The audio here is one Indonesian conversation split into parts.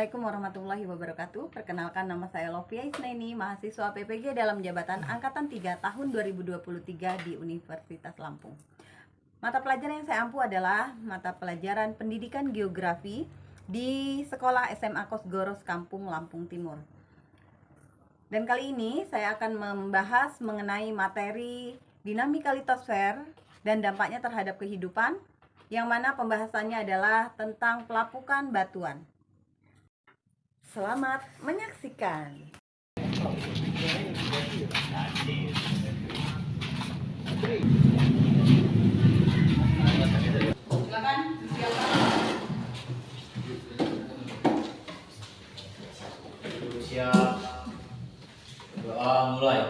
Assalamualaikum warahmatullahi wabarakatuh. Perkenalkan, nama saya Lovia Isnaini, mahasiswa PPG dalam jabatan Angkatan 3 tahun 2023 di Universitas Lampung. Mata pelajaran yang saya ampu adalah mata pelajaran Pendidikan Geografi di Sekolah SMA Kosgoro Kampung Lampung Timur. Dan kali ini saya akan membahas mengenai materi dinamika litosfer dan dampaknya terhadap kehidupan, yang mana pembahasannya adalah tentang pelapukan batuan. Selamat menyaksikan. Silakan siap. Doa mulai.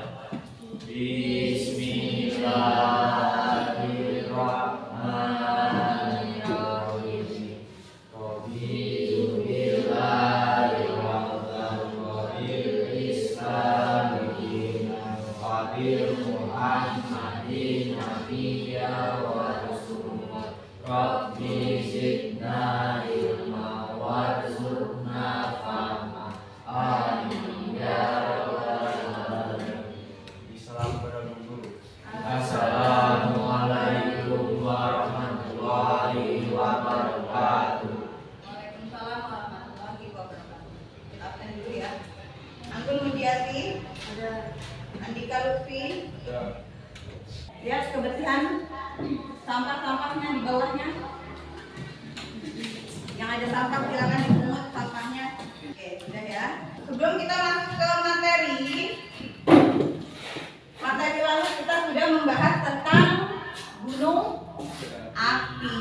Bismillahirrahmanirrahim. Raditu billahi rabbil Islam dinan wa bil Muhammadin nabiyya wa rasulullah. Rabbi zidna ilma warzuqna fahma. Amin ya rabbal alamin. Salam pada guru. Assalamualaikum warahmatullahi wabarakatuh. Waalaikumsalam warahmatullahi wabarakatuh. Kita absen dulu ya. Anggun Mujiati, ada. Andika Lutfi, ada. Lihat kebersihan sampah-sampahnya di bawahnya. Yang ada sampah silakan dipungut sampahnya. Oke, sudah ya. Sebelum kita masuk ke materi lalu kita sudah membahas tentang gunung api.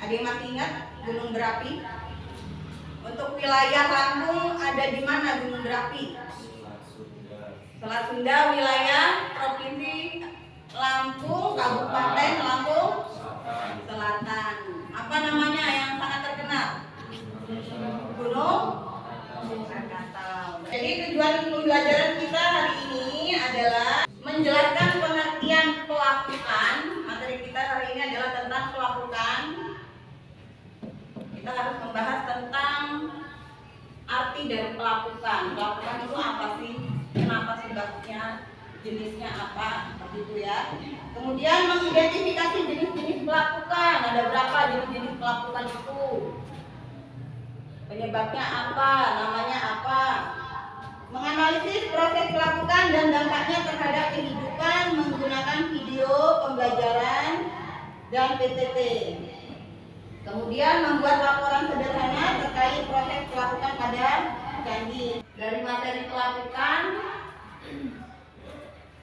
Ada yang masih ingat gunung berapi? Untuk wilayah Lampung ada di mana gunung berapi? Selat Sunda, wilayah Provinsi Lampung, Kabupaten Lampung Selatan. Apa namanya yang sangat terkenal? Gunung Krakatau. Jadi tujuan pembelajaran kita hari ini adalah menjelaskan pengertian pelapukan. Materi kita hari ini adalah tentang pelapukan. Kita harus membahas tentang arti dari pelapukan. Pelapukan itu apa sih? Kenapa sebabnya? Jenisnya apa? Seperti itu ya. Kemudian mengidentifikasi jenis-jenis pelapukan. Ada berapa jenis-jenis pelapukan itu? Penyebabnya apa? Namanya apa? Menganalisis proses pelapukan dan dampaknya terhadap kehidupan menggunakan video pembelajaran dan PPT. Kemudian membuat laporan sederhana terkait proses pelapukan pada candi. Dari materi pelapukan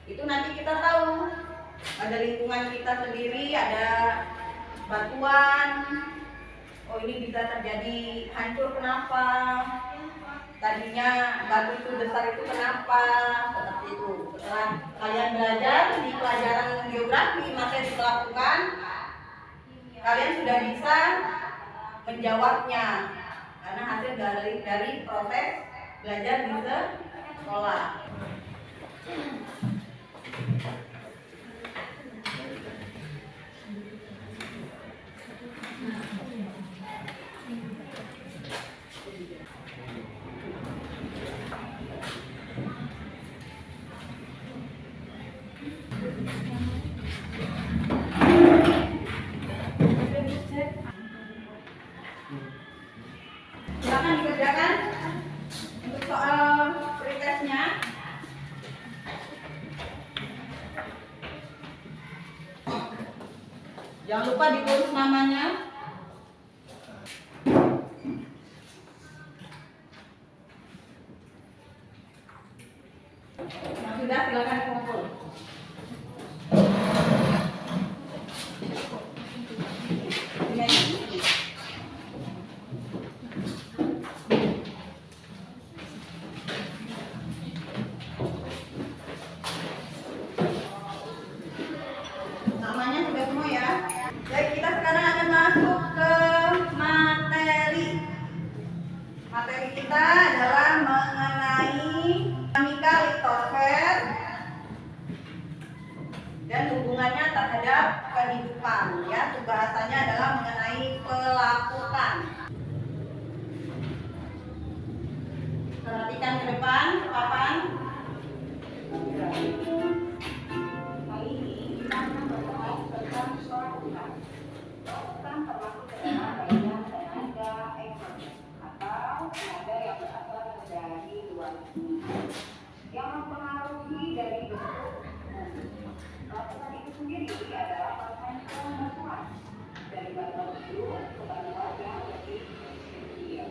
itu nanti kita tahu pada lingkungan kita sendiri ada batuan. Oh, ini bisa terjadi hancur, kenapa? Tadinya batu itu besar itu kenapa? Seperti itu. Setelah kalian belajar di pelajaran geografi materi pelapukan, kalian sudah bisa menjawabnya karena hasil dari proses belajar di sekolah. Silakan dikerjakan untuk soal pretestnya. Jangan lupa ditulis namanya. Yang sudah silakan kumpul. Namanya sudah semua ya. Baik, kita sekarang akan masuk ke materi. Materi kita adalah mengenai dinamika litosfer dan hubungannya terhadap kehidupan. Ya, pembahasannya adalah mengenai pelapukan. Perhatikan ke depan, ke papan. Kali ini kita akan membahas tentang pelakukan. Pelakukan termasuk ke dalam bagian tenaga ekonomi atau tenaga yang berasal dari luar negeri yang mempengaruhi dari bentuk. Pelakukan itu sendiri adalah proses pembentukan dari bantuan itu ke bantuan yang lebih kecil.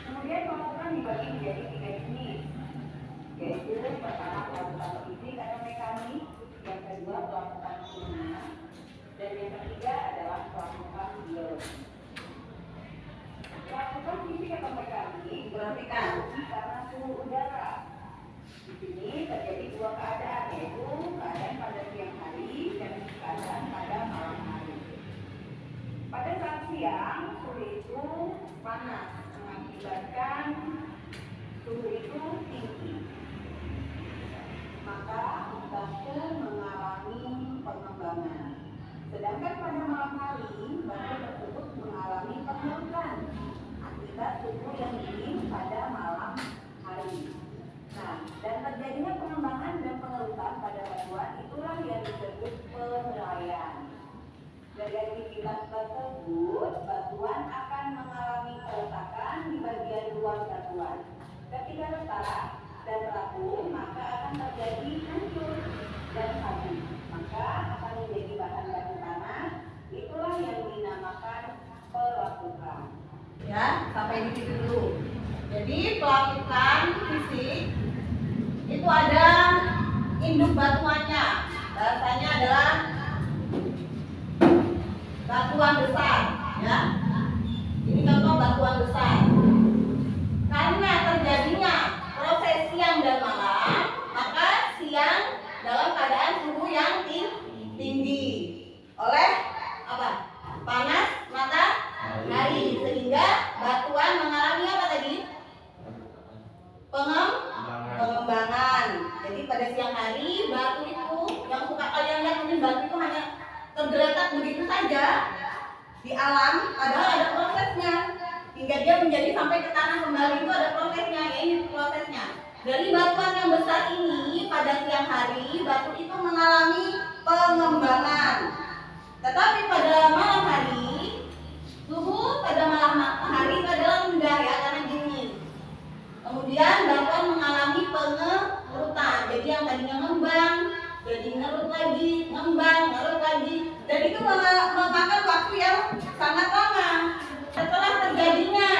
Kemudian pelakukan dibagi menjadi 3 jenis, yaitu pertama pelakukan fisik atau mekanik, yang kedua pelakukan kimia, dan yang ketiga adalah pelakukan biologi. Pelakukan fisik atau mekanik perhatikan karena suhu udara. Di sini terjadi dua keadaan, yaitu keadaan pada siang hari dan keadaan pada malam hari. Pada saat siang, suhu itu panas, mengakibatkan suhu itu tinggi. Maka batu mengalami pengembangan. Sedangkan pada malam hari, batu tersebut mengalami pengerukan akibat suhu yang dingin pada malam hari. Nah, dan terjadinya pengembangan dan pengerukan pada batuan itulah yang disebut penilaian. Dari aktivitas tersebut, batuan akan mengalami keretakan di bagian luar batuan. Ketika retak dan rapuh, maka akan terjadi hancur dan habis. Maka akan menjadi bahan batu tanah. Itulah yang dinamakan pelakukan. Ya, sampai di situ dulu. Jadi pelakukan fisik itu ada induk batuannya. Bahasanya adalah batuan besar, ya. Ini contoh batuan besar. Karena terjadinya proses siang dan malam, maka siang dalam keadaan suhu yang tinggi oleh apa? Panas matahari, sehingga batuan mengalami apa tadi? Pengembangan. Jadi pada siang hari batu itu yang suka kalian lihat mungkin batu itu hanya tergeletak begitu saja di alam, padahal ada prosesnya hingga dia menjadi sampai ke tanah kembali. Itu ada prosesnya, ya ini prosesnya. Dari batuan yang besar ini pada siang hari batu itu mengalami pengembangan, tetapi pada malam hari suhu pada malam hari itu adalah rendah, ya, karena dingin. Kemudian batuan mengalami pengerutan, jadi yang tadinya ngembang jadi ngerut lagi, ngembang, ngerut lagi, dan itu memakan waktu yang sangat lama. Setelah terjadinya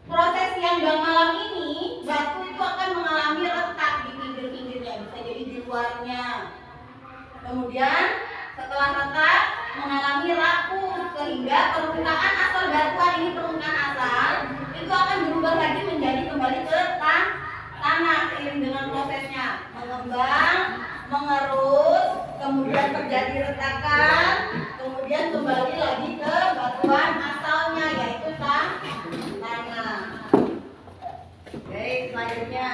proses siang dan malam ini, batu itu akan mengalami retak di pinggir-pinggirnya, bisa jadi di luarnya. Kemudian setelah retak mengalami rapuh, sehingga permukaan asal batuan ini, permukaan asal itu akan berubah lagi menjadi kembali ke tanah seiring dengan prosesnya mengembang, mengerut, kemudian terjadi retakan, kemudian kembali lagi ke batuan asalnya, yaitu tanah. Oke, selanjutnya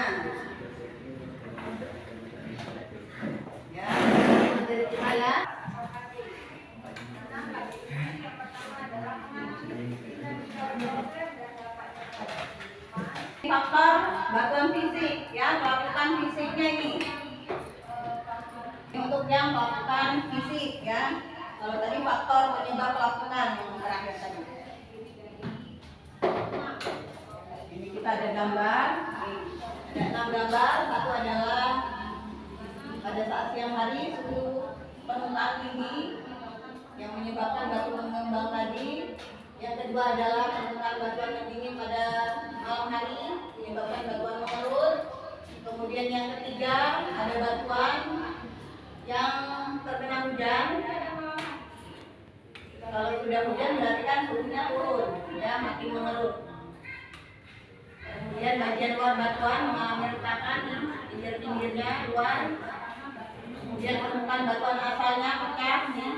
ya, dari kita ya. Faktor batuan fisik, ya, pelakukan fisiknya ini. Untuk yang pelakukan fisik, ya. Kalau tadi faktor penyebab pelakukan yang terakhir tadi. Ini kita ada gambar. Ada 6 gambar. Satu adalah pada saat siang hari suhu permukaan tinggi yang menyebabkan batu mengembang tadi. Yang kedua adalah permukaan batuan yang dingin pada malam hari menyebabkan batuan mengerut. Kemudian yang ketiga ada batuan yang terkena hujan. Kalau sudah hujan berarti kan suhunya turun, ya, makin mengerut. Kemudian bagian luar batuan mengalami retakan, pinggir-pinggirnya luar. Kemudian permukaan batuan asalnya pecah, ya,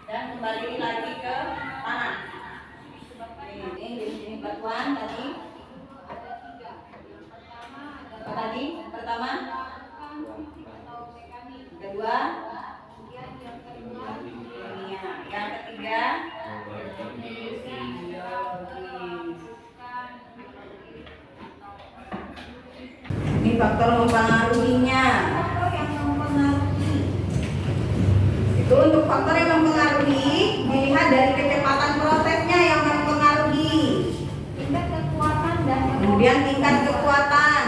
dan kembali lagi ke tanah. Ini jenis batuan tadi. Apa tadi? Pertama, kedua, kimia. Yang ketiga, biologis. Ini faktor mempengaruhinya. Faktor yang mempengaruhi. Itu untuk faktor yang mempengaruhi dilihat dari kecepatan prosesnya yang mempengaruhi. Tingkat kekuatan dan Kemudian tingkat kekuatan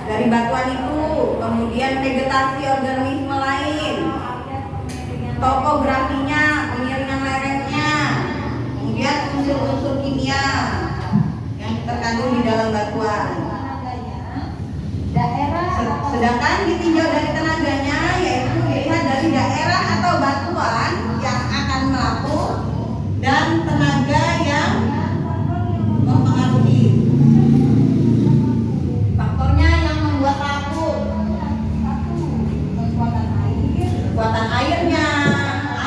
dari batuan itu, kemudian vegetasi organisme lain, topografinya, pemiringan lerengnya, kemudian unsur-unsur kimia yang terkandung di dalam batuan. daerah Sedangkan ditinjau dari tenaganya, yaitu dilihat dari daerah atau batuan yang akan melaku dan tenaga yang mempengaruhi. Faktornya yang membuat laku, kekuatan air, kekuatan airnya,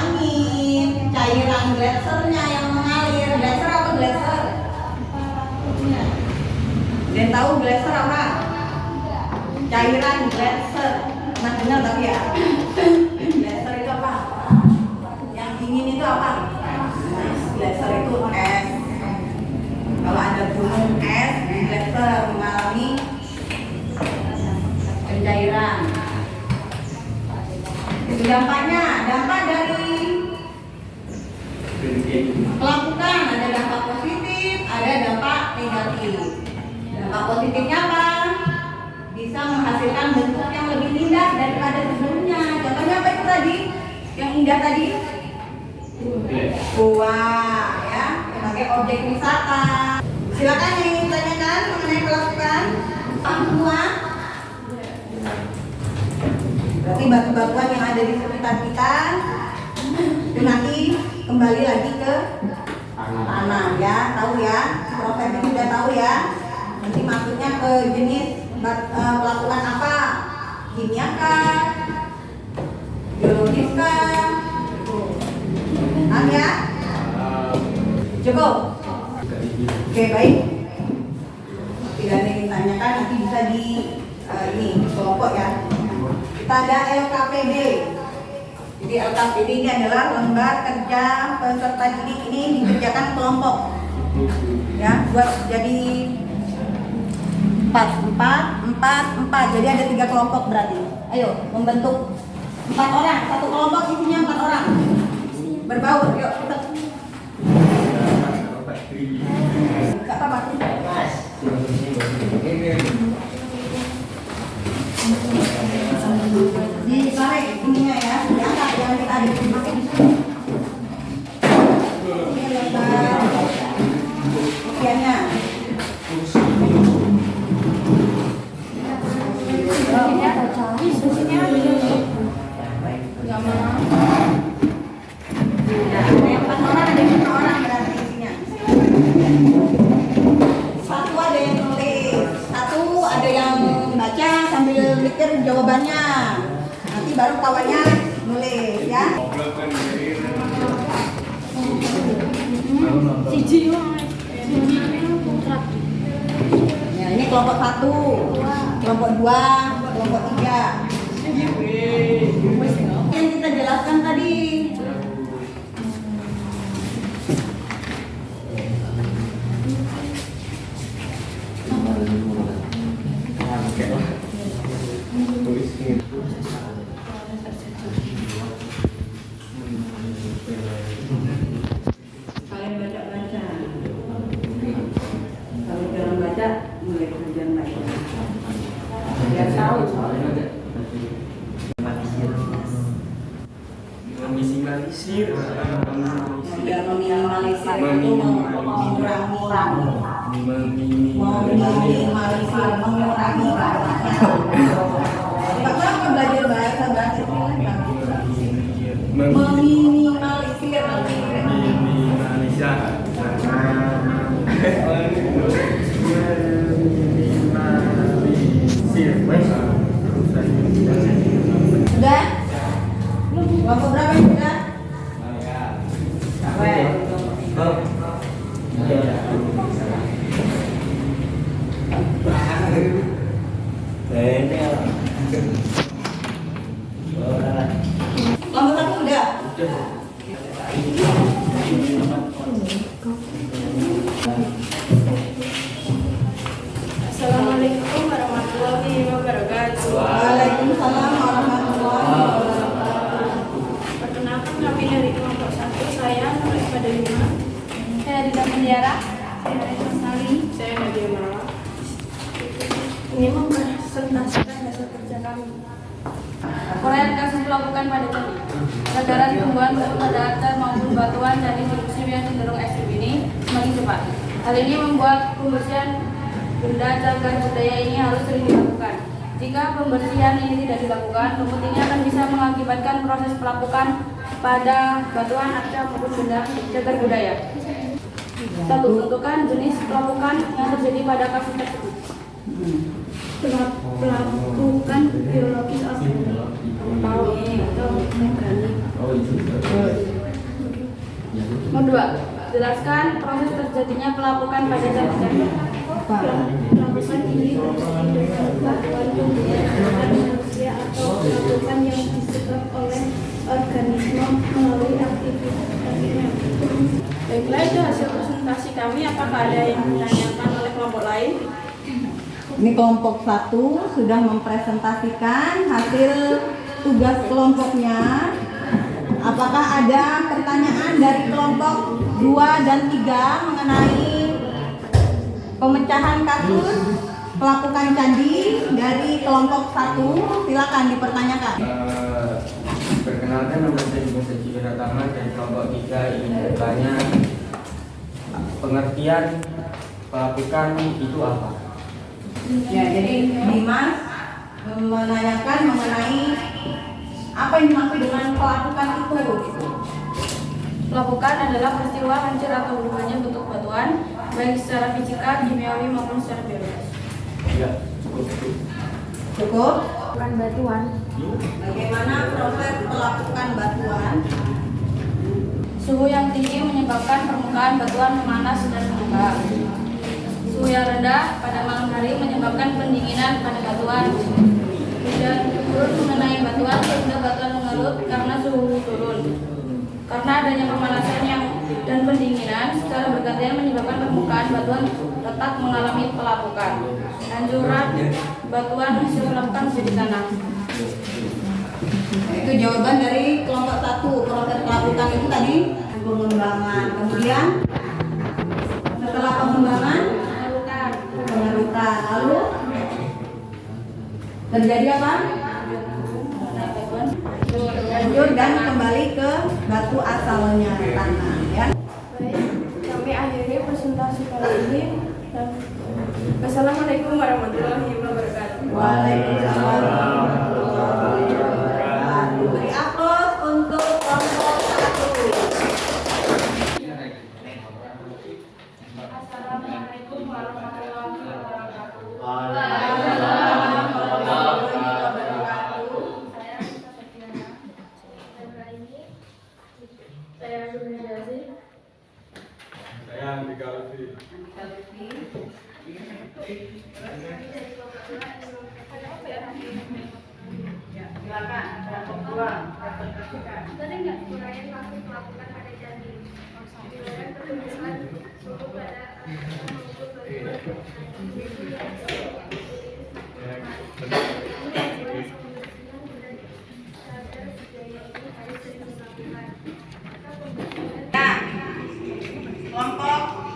angin, cairan gletsernya yang mengalir. Gletser apa gletser? Dan tahu gletser apa? Cairan gletser. Pernah dengar tapi ya? Gletser itu apa? Yang dingin itu apa? Gletser itu es. Kalau ada gunung es, gletser mengalami pencairan. Itu dampaknya, dampak dari melakukan ada dampak positif, ada dampak negatif. Dampak positifnya apa? Bisa menghasilkan bentuk yang lebih indah daripada sebelumnya. Contohnya apa itu tadi? Yang indah tadi? Gua, ya, sebagai objek wisata. Silakan yang ingin ditanyakan mengenai melakukan semua. Berarti batu-batuan yang ada di sekitar kita itu nanti kembali lagi ke tanah, ya, tahu ya, prosesnya sudah tahu ya. Nanti maksudnya ke jenis pelakuan apa? Kimia kah? Biologis kah? Paham ya? Cukup? Oke, baik. Tidak ada yang ditanyakan, nanti bisa di ini kelompok ya. Kita ada LKPD. Jadi LKPD ini adalah lembar kerja peserta didik, ini dikerjakan kelompok. Ya, buat jadi 4. Jadi ada 3 kelompok berarti. Ayo membentuk 4 orang, satu kelompok isinya 4 orang. Berbaur, yuk kita. Enggak apa-apa. Ditarik ininya ya, diangkat jangan ditarik. Pakai di sini. Ini lembar ukiannya. Jawabannya nanti baru kawannya nulis ya. Ya, ini kelompok 1, kelompok 2, kelompok 3. Yang kita jelaskan tadi. Kalian baca-baca. Kalau jangan baca, mulai kerjaan baca. Biar tahu. Meminimalisir. Biar meminimalisir itu mengurangi banyaknya. Bapak apa belajar bahasa meminimalisir. Sudah? Kelompok berapa yang sudah? Kelompok 1 udah? Assalamualaikum warahmatullahi pelapukan pada candi. Peredaran tumbuhan pada akar maupun batuan candi di musim yang cenderung ekstrim ini semakin cepat. Hal ini membuat pembersihan benda cagar budaya ini harus sering dilakukan. Jika pembersihan ini tidak dilakukan, lumut ini akan bisa mengakibatkan proses pelapukan pada batuan, arca maupun benda cagar budaya. 1. Tentukan jenis pelapukan yang terjadi pada kasus tersebut. Pelapukan biologis atau organik. Nomor 2. Jelaskan proses terjadinya pelapukan pada candi. Pelapukan ini terjadi dengan batuan tumbuhan manusia atau pelapukan yang disebabkan oleh organisme melalui aktivitas kimia. Baiklah, itu hasil presentasi kami. Apakah ada yang ditanyakan oleh kelompok lain? Ini kelompok 1 sudah mempresentasikan hasil tugas kelompoknya. Apakah ada pertanyaan dari kelompok 2 dan 3 mengenai pemecahan kasus pelapukan candi dari kelompok 1? Silakan dipertanyakan. Perkenalkan, nama saya Dimas Haji Wiratama dari kelompok 3 ingin bertanya pengertian pelapukan itu apa? Ya, jadi Dimas menanyakan mengenai apa yang dimaksud dengan pelapukan itu. Pelapukan adalah peristiwa hancur atau berubahnya bentuk batuan, baik secara fisika, kimiawi maupun secara biologis. Ya, cukup. Cukup? Pelapukan batuan. Bagaimana proses pelapukan batuan? Suhu yang tinggi menyebabkan permukaan batuan memanas dan membengkak. Suhu yang rendah pada malam hari menyebabkan pendinginan pada batuan. Hujan turun mengenai batuan sehingga batuan mengelut karena suhu turun. Karena adanya pemanasan dan pendinginan secara bergantian menyebabkan permukaan batuan retak mengalami pelapukan. Hancuran batuan hasil pelapukan menjadi tanah. Itu jawaban dari kelompok 1. Proses pelapukan itu tadi pengembangan. Kemudian setelah pengembangan pengerukan. Lalu terjadi apa? Hancur dan kembali ke batu asalnya tanah, ya. Baik, kami akhiri presentasi kali ini dan wassalamualaikum warahmatullahi wabarakatuh. Waalaikumsalam warahmatullahi wabarakatuh. Beri aplaus untuk kelompok 1. Assalamualaikum warahmatullahi wabarakatuh. Waalaikumsalam warahmatullahi wabarakatuh. Saya Sumidazi. Saya Andika Lutfi. Ya, silakan. Kelompok 2. Ada nggak uraian kasus pelapukan pada candi? Uraian pertunjukan suku pada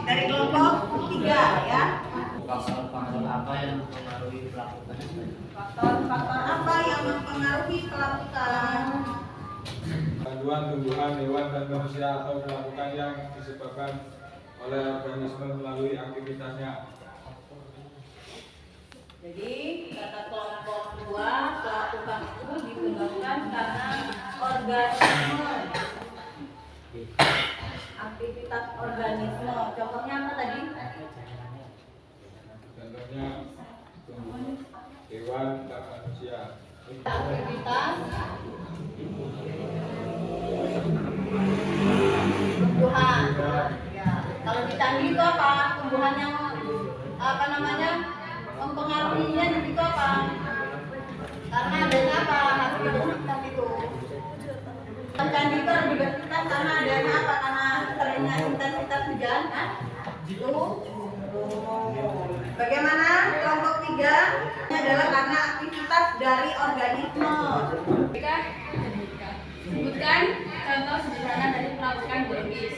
Dari kelompok 3, ya. Faktor-faktor apa yang mempengaruhi pelapukan? Faktor-faktor apa yang mempengaruhi pelapukan? Gangguan tumbuhan, hewan, dan manusia atau pelapukan yang disebabkan oleh organisme melalui aktivitasnya. Jadi kata kelompok 2, pelapukan itu disebabkan karena organisme, aktivitas organisme. Contohnya apa tadi? Contohnya tumbuhan, hewan, dan manusia. Aktivitas tumbuhan. Ya. Kalau di candi itu apa? Tumbuhan yang mempengaruhinya di situ apa? Karena adanya apa? Hasil bersihkan itu. Candi itu harus dibersihkan karena adanya apa? Karena seringnya intensitas hujan, kan? Bagaimana kelompok 3? Ini adalah karena aktivitas dari organisme. Sebutkan contoh sederhana dari pelapukan biologis.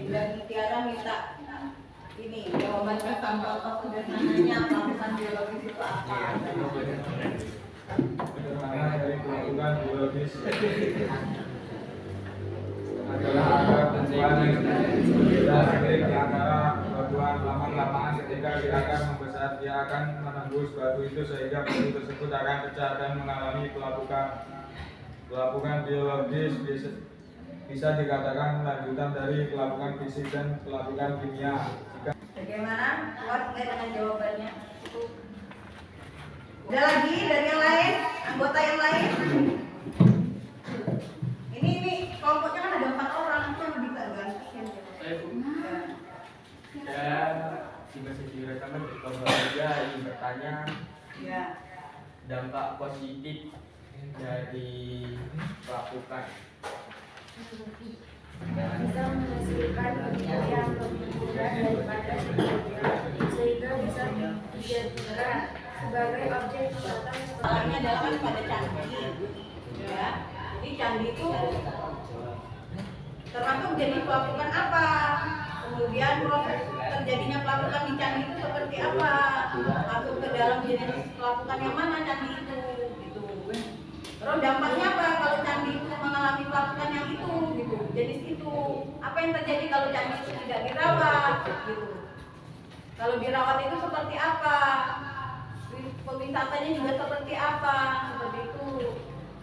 Dan Tiara minta ini jawabannya contoh sederhananya pelapukan biologis itu apa? geologis adalah agar tentuan yang berbeda seiring di antara batuan lapangan ketika dia akan membesar, dia akan menembus batu itu sehingga batu tersebut akan pecah dan mengalami pelapukan biologis bisa dikatakan lanjutan dari pelapukan fisik dan pelapukan kimia. Bagaimana? Puas nggak dengan jawabannya? Ada lagi dari yang lain? Anggota yang lain? Ini kelompoknya kan ada 4 orang, itu yang lebih gantian. Saya Dimas Haji Wirataman dari kelompok 3 ingin bertanya Ya. dampak positif dari pelapukan. Bisa menghasilkan kimia yang lebih mudah daripada sebelumnya, sehingga bisa dijadikan sebagai objek wisata. Masalahnya adalah kan pada candi, ya. Jadi candi itu termasuk jadi pelapukan apa? Kemudian proses terjadinya pelapukan di candi itu seperti apa? Masuk ke dalam jenis pelapukan yang mana candi itu? Gitu. Terus dampaknya apa kalau candi itu mengalami pelapukan yang itu? Gitu. Jenis itu. Apa yang terjadi kalau candi itu tidak dirawat? Gitu. Kalau dirawat itu seperti apa? Pewisatanya juga seperti apa? Seperti itu.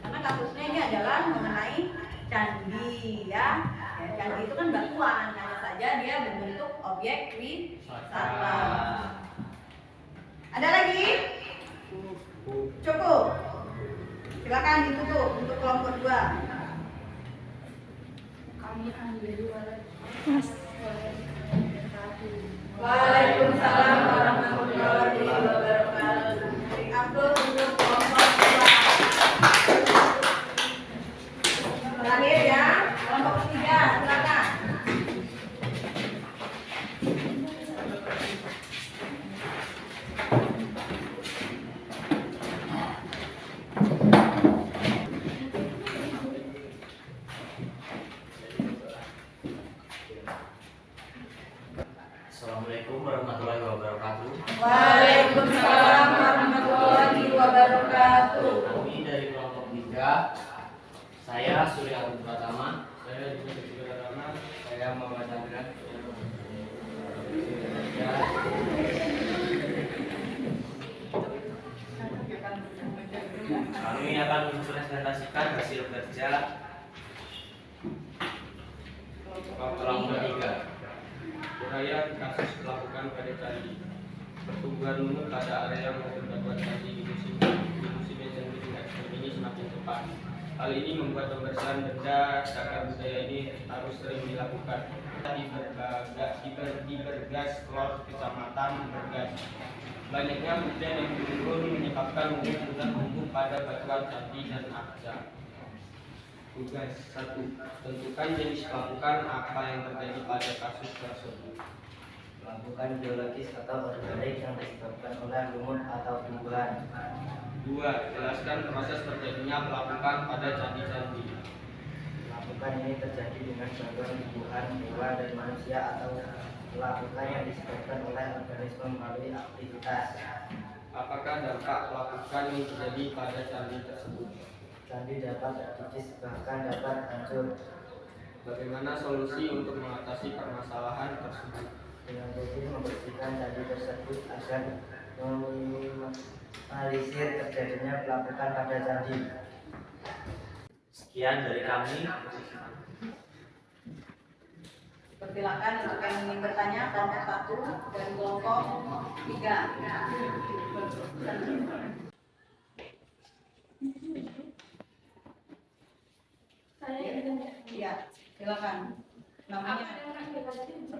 Karena kasusnya ini adalah mengenai candi, ya. Candi itu kan batuan, hanya saja dia berbentuk objek wisata. Ada lagi? Cukup. Silakan ditutup untuk kelompok 2. Kami ambil Waalaikumsalam warahmatullahi wabarakatuh. Dari Abdul untuk kelompok 2. Terakhir ya, kelompok 3, silakan. Assalamualaikum warahmatullahi wabarakatuh. Waalaikumsalam warahmatullahi wabarakatuh. Kami dari kelompok 3. Saya Surya Abdul Pratama. Saya Dimas Haji Wirataman. Saya Muhammad Chandra. Kami akan mempresentasikan hasil kerja kelompok 3. Uraian kasus pelapukan pada candi. Pertumbuhan lumut pada area maupun batuan candi di musim Mesozoik dengan ekstrem ini semakin cepat. Hal ini membuat pembersihan benda cagar budaya ini harus sering dilakukan. Di Bergas, Klor, Kecamatan Bergas. Banyaknya hujan yang turun menyebabkan lumut mudah tumbuh pada batuan candi dan arca. Tugas 1. Tentukan jenis pelapukan apa yang terjadi pada kasus tersebut. Pelapukan biologis atau organik yang disebabkan oleh lumut atau tumbuhan. 2. Jelaskan proses terjadinya pelapukan pada candi-candi. Pelapukan ini terjadi dengan bantuan tumbuhan, hewan, dan manusia atau pelapukan yang disebabkan oleh organisme melalui aktivitas. Apakah dampak pelapukan yang terjadi pada candi tersebut? Candi dapat terkikis bahkan dapat hancur. Bagaimana solusi untuk mengatasi permasalahan tersebut? Dengan rutin membersihkan candi tersebut agar meminimalisir terjadinya pelapukan pada candi. Sekian dari kami. Persilakan untuk yang ingin bertanya kelompok 1 dan kelompok 3. Saya ingin Iya, silakan. Namanya,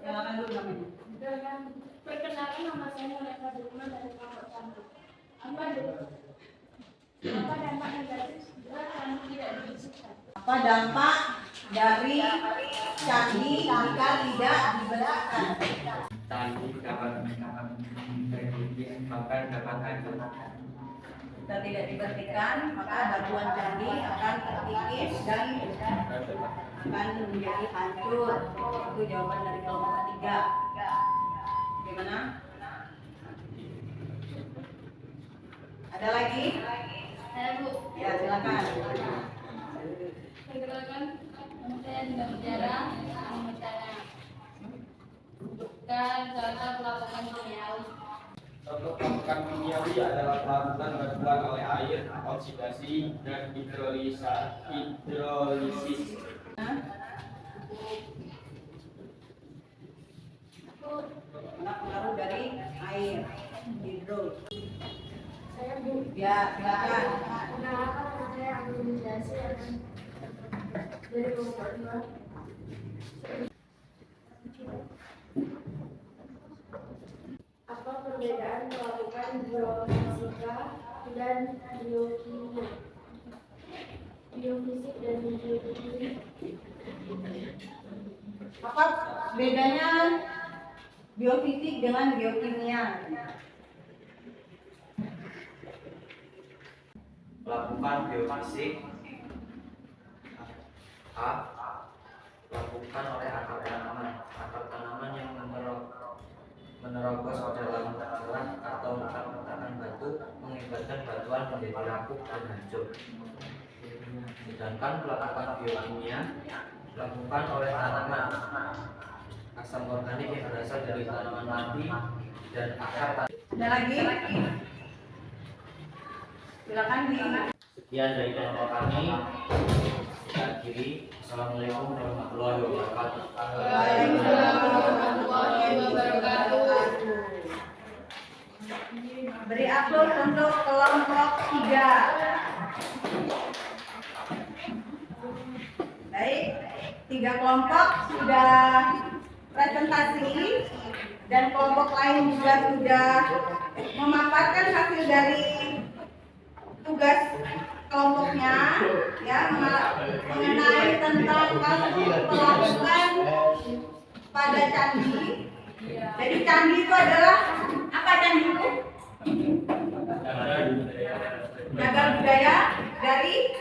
silakan dulu namanya. dengan perkenalkan nama saya Muleka Dukman dari kelompok 1. Apa dampak negatif jika candi tidak dibersihkan? Apa dampak dari candi jika tidak dibersihkan? Candi dapat terkikis bahkan dapat hancur. Jika tidak dibersihkan, maka batuan candi akan terkikis dan akan menjadi hancur. Itu jawaban dari kelompok 3. Bagaimana? Ada lagi? Saya Bu, Ya, silakan. Perkenalkan, nama saya Dinda Mutiara, membacanya. Dan contoh pelaporan kimiawi. Contoh pelapukan kimiawi adalah pelapukan batuan oleh air, oksidasi, dan hidrolisis. Pengaruh dari air, hidro. Saya Bu. Ya, silakan. Perkenalkan, nama saya Argumentasi dari kelompok 2. Apa perbedaan melakukan biofisika dan biokimia? Biofisik dan biokimia. Apa bedanya biofisik dengan biokimia? Melakukan biofisik A. Dilakukan oleh akar tanaman yang menerobos ke dalam tanah atau retakan batu mengakibatkan batuan menjadi rapuh dan hancur. Sedangkan pelapukan biokimia dilakukan oleh tanaman asam organik yang berasal dari tanaman mati dan akar Ada lagi? Silakan di. Sekian dari kelompok kami. Kita akhiri. Assalamualaikum warahmatullahi wabarakatuh. Waalaikumsalam warahmatullahi wabarakatuh. Beri aplaus untuk kelompok 3. Baik, 3 kelompok sudah presentasi dan kelompok lain juga sudah memaparkan hasil dari tugas kelompoknya, ya, mengenai tentang pelapukan pada candi. Jadi candi itu adalah apa candi itu? Cagar budaya dari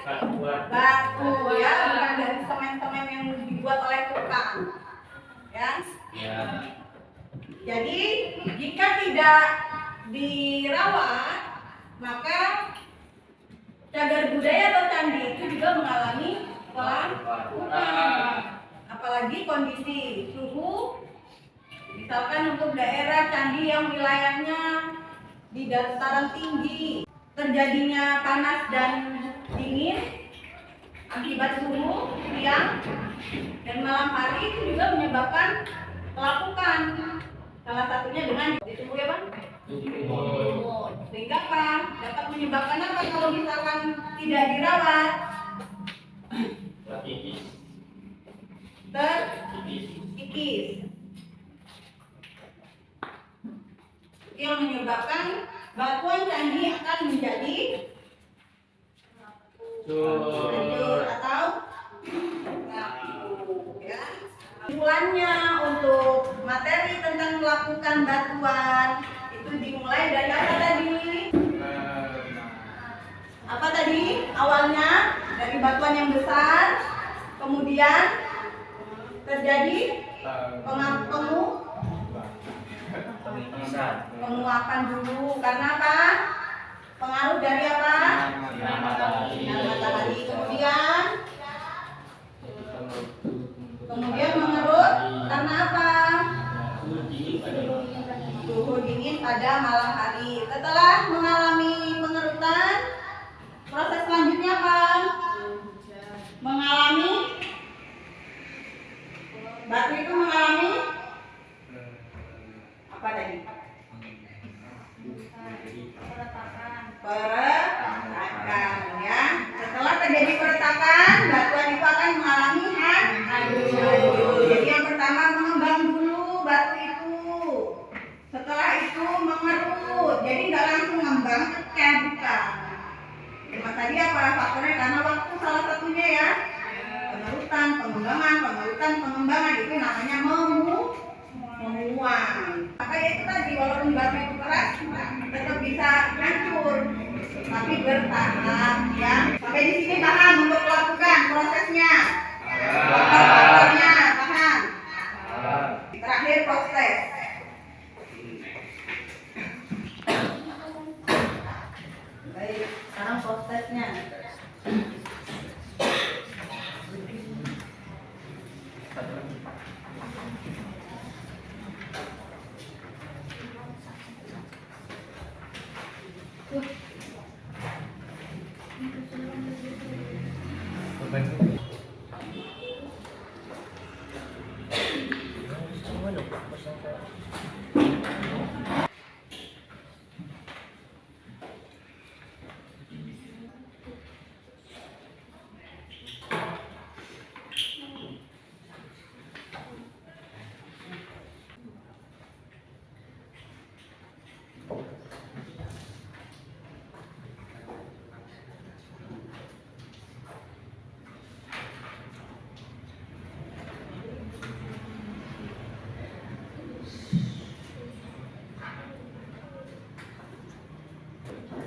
batu, ya, bukan dari semen-semen yang dibuat oleh tukang, ya. Jadi jika tidak dirawat, maka cagar budaya atau candi itu juga mengalami pelapukan. Apalagi kondisi suhu, misalkan untuk daerah candi yang wilayahnya di dataran tinggi, terjadinya panas dan dingin akibat suhu siang dan malam hari itu juga menyebabkan pelapukan. Salah satunya dengan disebut ya Bang? Sehingga apa? Dapat menyebabkan apa kalau misalkan tidak dirawat? Terkikis. Yang menyebabkan batuan candi akan menjadi hancur atau rapuh, ya. Kesimpulannya untuk materi tentang melakukan batuan itu dimulai dari apa tadi? Apa tadi? Awalnya dari batuan yang besar, kemudian terjadi penguapan dulu. Karena apa? Pengaruh dari apa? Sinar matahari. Kemudian mengerut karena apa? Suhu dingin pada malam hari. Setelah mengalami pengerutan, proses selanjutnya apa? Mengalami batu itu mengalami apa tadi? Peretakan, ya. Setelah terjadi peretakan, batuan itu akan mengalami hancur. Jadi yang pertama mengembang dulu batu itu. Setelah itu mengerut. Jadi nggak langsung ngembang, pecah, bukan. Cuma tadi apa faktornya? Karena waktu salah satunya, ya. Pengerutan, pengembangan itu namanya menguap. Maka itu tadi walaupun batu itu keras tetap bisa hancur, tapi bertahap, ya. Sampai di sini paham untuk melakukan prosesnya. Faktornya paham. Terakhir proses. Baik, sekarang prosesnya.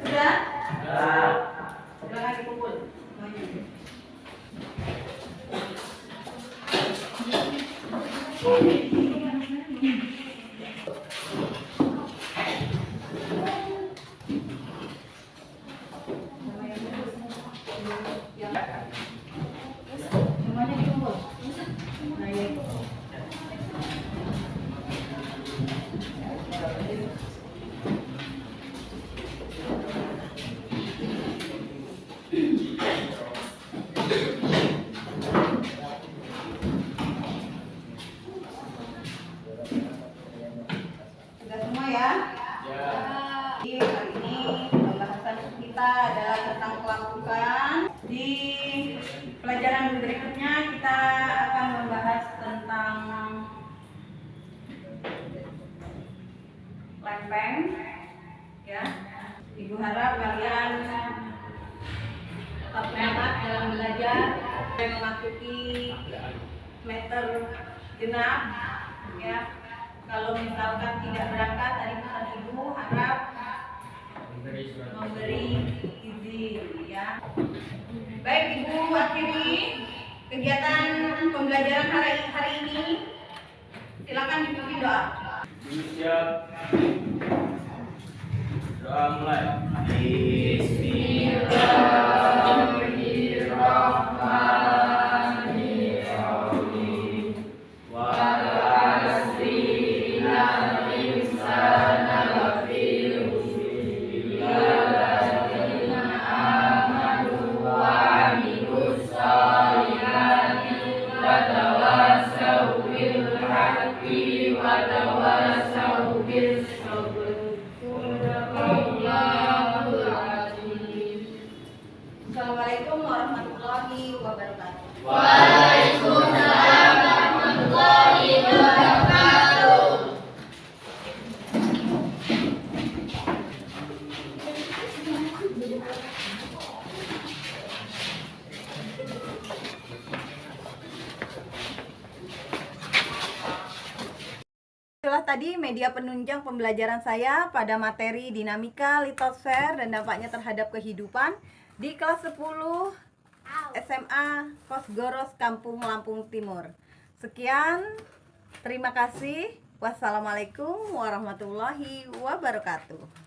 Sudah? Silakan dikumpul. Semuanya dikumpul. Nah, ya. Sudah semua ya? Ya. Jadi hari ini pembahasan kita adalah tentang pelakukan. Di pelajaran berikutnya kita akan membahas tentang lempeng, ya. Ibu harap kalian tetap semangat dalam belajar dan memasuki semester genap, ya. Kalau misalkan tidak berangkat, tadi pesan ibu harap memberi izin, ya. Baik, ibu akhiri kegiatan pembelajaran hari ini. Silakan diikuti doa. Siap. Doa mulai. Assalamualaikum warahmatullahi wabarakatuh. Itulah tadi media penunjang pembelajaran saya pada materi dinamika, litosfer, dan dampaknya terhadap kehidupan di kelas 10 SMA Kosgoros Kampung Lampung Timur. Sekian, terima kasih. Wassalamualaikum warahmatullahi wabarakatuh.